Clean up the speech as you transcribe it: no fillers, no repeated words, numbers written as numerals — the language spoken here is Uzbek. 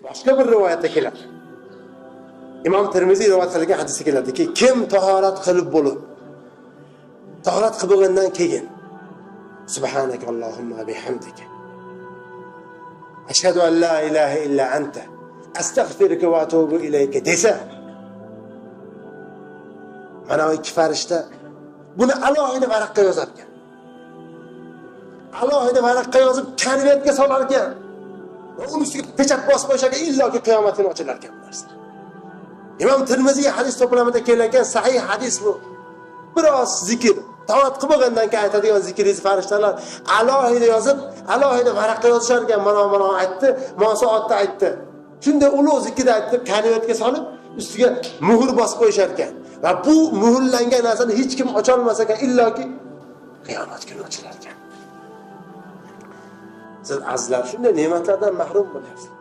Boshqa bir rivoyatda keladi. Imom Termiziy rivoyat qilgan hadisda keladiki, kim tahorat qilib bo'lib, tahorat qilib bo'lgandan keyin Subhanakallohumma bihamdika ashhadu an la ilaha illa anta astaghfiruka va atubu ilayka desa, mana o ikki farishta buni alohida varaqqa yozar ekan. Alohida varaqqa yozib konvertga solar ekan. Uni ustiga pechat bosib qo'yishga illoki qiyomat kuni ochilar ekan bu narsa. Imom Termiziy hadis to'plamida kelgan sahih hadis bu. Biroz zikr, tavat qilib bo'lgandan keyin aytadigan zikringiz farishtalar alohida yozib, alohida varaqqa yozishar ekan. Mana aytdi, mana soatda aytdi. Shunday ulug' zikrni aytib, konvertga solib, ustiga muhr bosib qo'yishar ekan. Va bu muhrlangan narsani hech kim ocha olmas ekan, illoki qiyomat kuni ochilar ekan. Siz azizlar shunday ne'matlardan mahrum bo'lyapsiz.